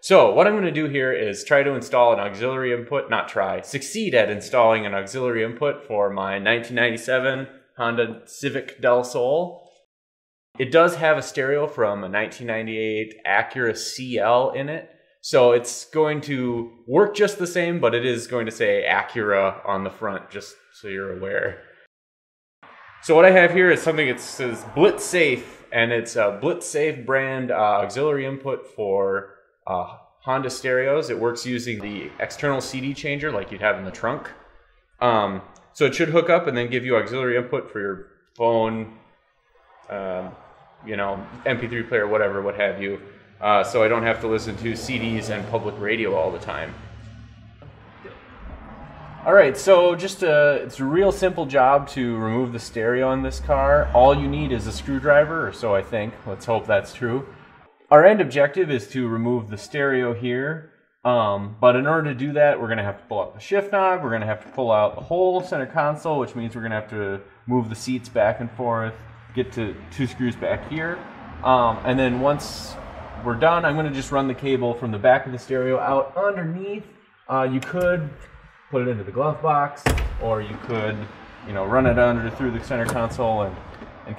So what I'm going to do here is try to install an auxiliary input, succeed at installing an auxiliary input for my 1997 Honda Civic Del Sol. It does have a stereo from a 1998 Acura CL in it, so it's going to work just the same, but it is going to say Acura on the front, just so you're aware. So what I have here is something that says Blitz Safe, and it's a Blitz Safe brand auxiliary input for Honda stereos. It works using the external CD changer like you'd have in the trunk. So it should hook up and then give you auxiliary input for your phone, you know, MP3 player, whatever, what have you. So I don't have to listen to CDs and public radio all the time. Alright, so it's a real simple job to remove the stereo in this car. All you need is a screwdriver, or so I think. Let's hope that's true. Our end objective is to remove the stereo here, but in order to do that, we're going to have to pull out the shift knob, we're going to have to pull out the whole center console, which means we're going to have to move the seats back and forth, get to 2 screws back here, and then once we're done, I'm going to just run the cable from the back of the stereo out underneath. You could put it into the glove box, or you could, you know, run it through the center console and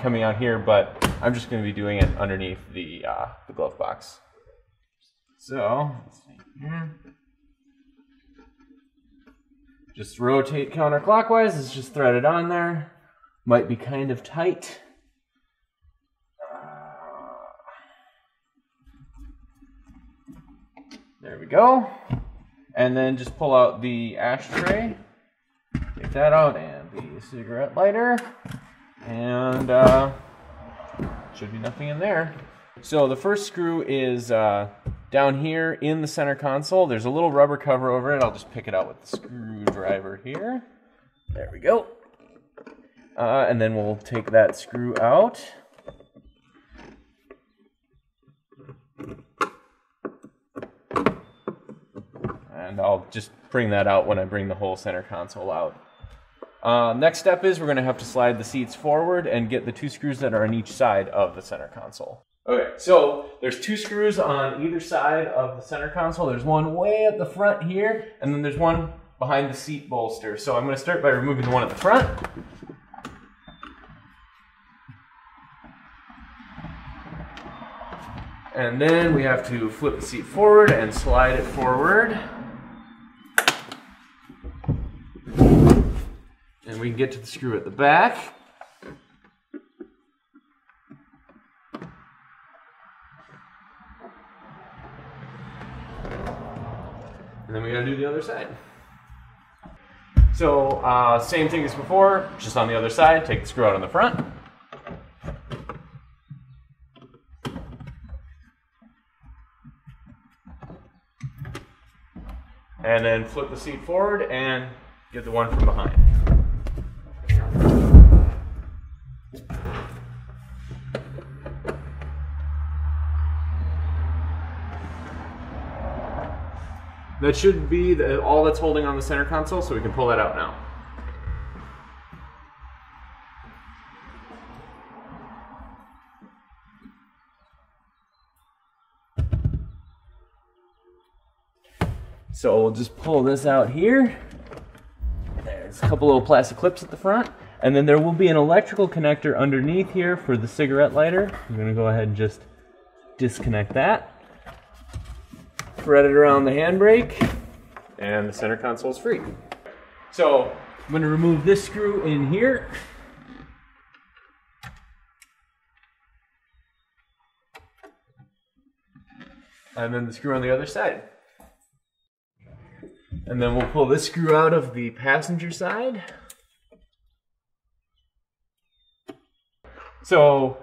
coming out here, but I'm just going to be doing it underneath the glove box. So, let's see here. Just rotate counterclockwise. It's just threaded on there. Might be kind of tight. There we go. And then just pull out the ashtray. Take that out, and the cigarette lighter. And should be nothing in there. So the first screw is down here in the center console. There's a little rubber cover over it. I'll just pick it out with the screwdriver here. There we go. And then we'll take that screw out. And I'll just bring that out when I bring the whole center console out. Next step is we're going to have to slide the seats forward and get the 2 screws that are on each side of the center console. Okay, so there's 2 screws on either side of the center console. There's one way at the front here, and then there's one behind the seat bolster. So I'm going to start by removing the one at the front. And then we have to flip the seat forward and slide it forward. And we can get to the screw at the back. And then we gotta do the other side. So, same thing as before, just on the other side, take the screw out on the front. And then flip the seat forward and get the one from behind. That should be all that's holding on the center console, so we can pull that out now. So we'll just pull this out here. There's a couple little plastic clips at the front, and then there will be an electrical connector underneath here for the cigarette lighter. I'm going to go ahead and just disconnect that. Thread it around the handbrake, and the center console is free. So I'm going to remove this screw in here. And then the screw on the other side. And then we'll pull this screw out of the passenger side. So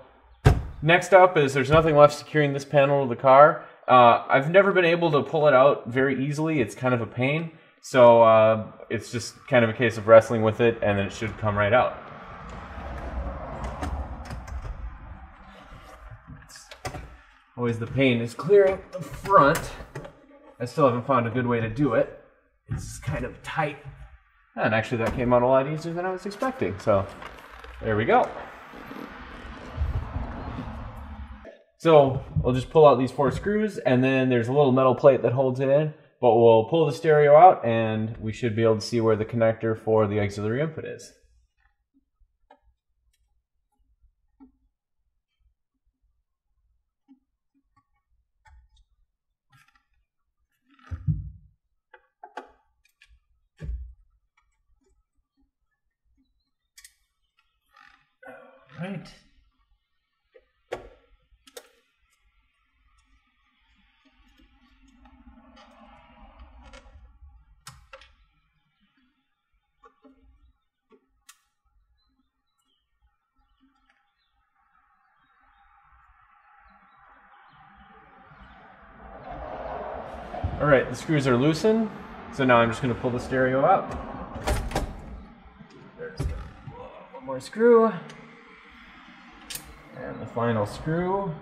next up is there's nothing left securing this panel of the car. I've never been able to pull it out very easily. It's kind of a pain. So it's just kind of a case of wrestling with it, and then it should come right out. Always the pain is clearing the front. I still haven't found a good way to do it. It's kind of tight. And actually that came out a lot easier than I was expecting. So there we go. So we'll just pull out these 4 screws, and then there's a little metal plate that holds it in, but we'll pull the stereo out and we should be able to see where the connector for the auxiliary input is. All right. All right, the screws are loosened, so now I'm just going to pull the stereo out. There's one more screw, and the final screw,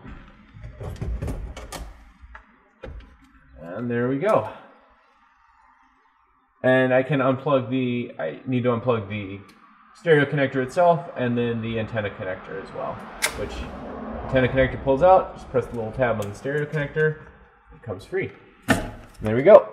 and there we go. And I need to unplug the stereo connector itself, and then the antenna connector as well, which antenna connector pulls out, just press the little tab on the stereo connector, it comes free. There we go.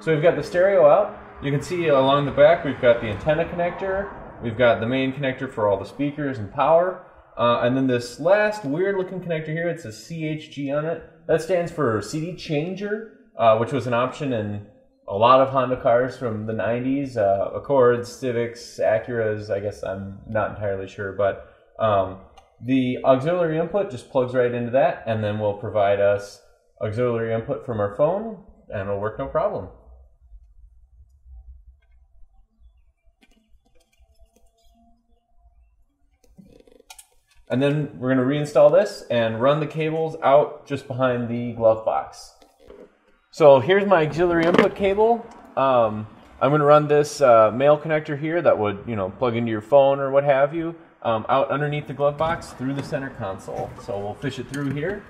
So we've got the stereo out. You can see along the back we've got the antenna connector, we've got the main connector for all the speakers and power, and then this last weird looking connector here, it says CHG on it. That stands for CD changer, which was an option in a lot of Honda cars from the 90s, Accords, Civics, Acuras, I guess I'm not entirely sure, but the auxiliary input just plugs right into that and then will provide us auxiliary input from our phone, and it'll work no problem. And then we're going to reinstall this and run the cables out just behind the glove box. So here's my auxiliary input cable. I'm going to run this male connector here that would, plug into your phone or what have you, out underneath the glove box through the center console. So we'll fish it through here.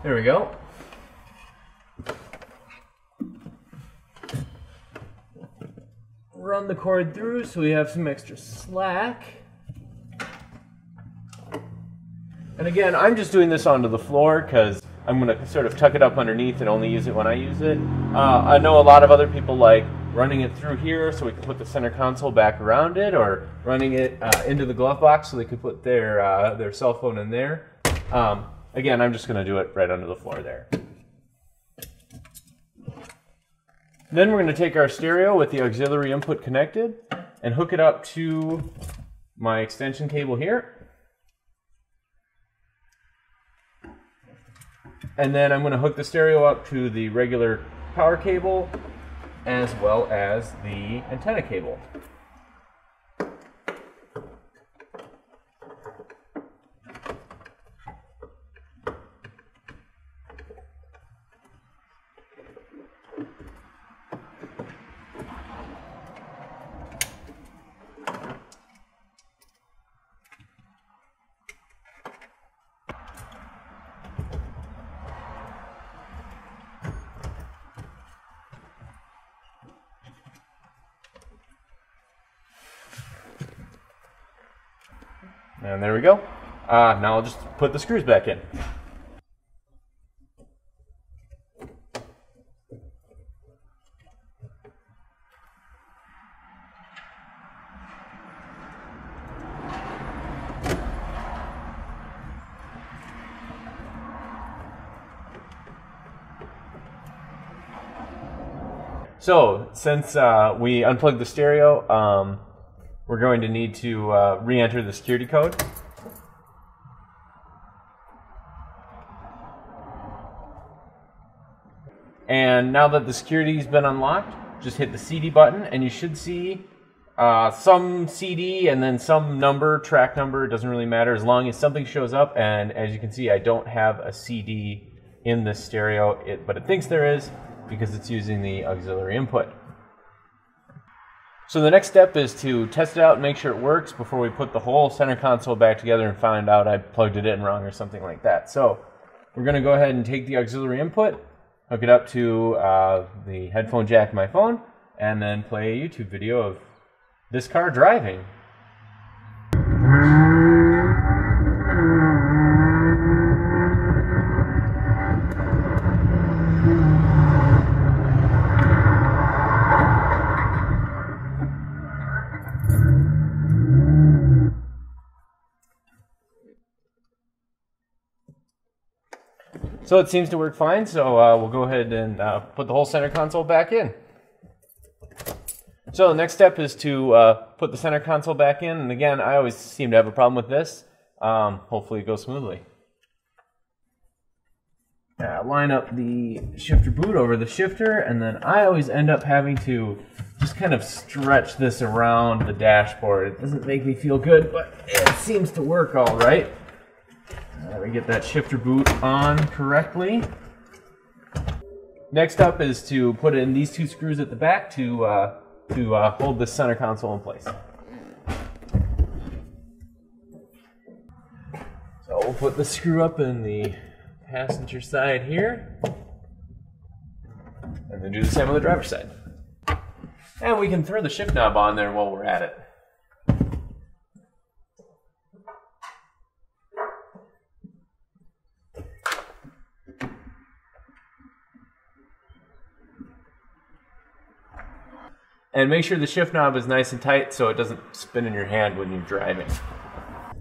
There we go. Run the cord through so we have some extra slack. And again, I'm just doing this onto the floor because I'm going to sort of tuck it up underneath and only use it when I use it. I know a lot of other people like running it through here so we can put the center console back around it, or running it into the glove box so they could put their cell phone in there. Again, I'm just going to do it right under the floor there. Then we're going to take our stereo with the auxiliary input connected and hook it up to my extension cable here. And then I'm going to hook the stereo up to the regular power cable as well as the antenna cable. And there we go. Now I'll just put the screws back in. So, since we unplugged the stereo, we're going to need to re-enter the security code. And now that the security's been unlocked, just hit the CD button and you should see some CD and then some number, track number. It doesn't really matter as long as something shows up. And as you can see, I don't have a CD in the stereo, but it thinks there is because it's using the auxiliary input. So the next step is to test it out and make sure it works before we put the whole center console back together and find out I plugged it in wrong or something like that. So we're going to go ahead and take the auxiliary input, hook it up to the headphone jack of my phone, and then play a YouTube video of this car driving. So it seems to work fine, so we'll go ahead and put the whole center console back in. So the next step is to put the center console back in, and again, I always seem to have a problem with this. Hopefully it goes smoothly. Line up the shifter boot over the shifter, and then I always end up having to just kind of stretch this around the dashboard. It doesn't make me feel good, but it seems to work all right. We get that shifter boot on correctly. Next up is to put in these two screws at the back to hold the center console in place. So we'll put the screw up in the passenger side here, and then do the same on the driver's side. And we can throw the shift knob on there while we're at it. And make sure the shift knob is nice and tight so it doesn't spin in your hand when you're driving.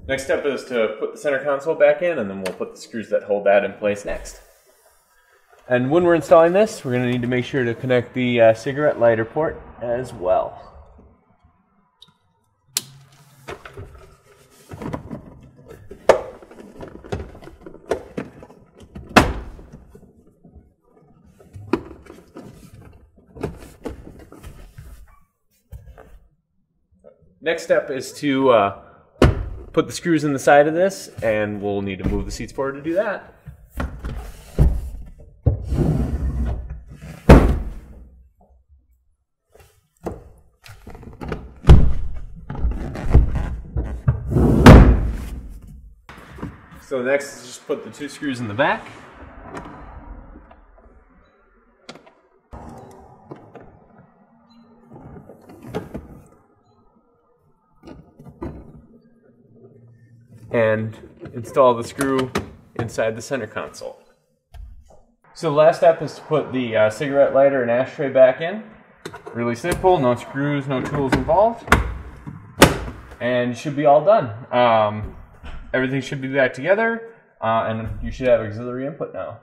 Next step is to put the center console back in, and then we'll put the screws that hold that in place next. And when we're installing this, we're going to need to make sure to connect the cigarette lighter port as well. Next step is to put the screws in the side of this, and we'll need to move the seats forward to do that. So next is just put the two screws in the back. And install the screw inside the center console. So the last step is to put the cigarette lighter and ashtray back in. Really simple, no screws, no tools involved. And you should be all done. Everything should be back together, and you should have auxiliary input now.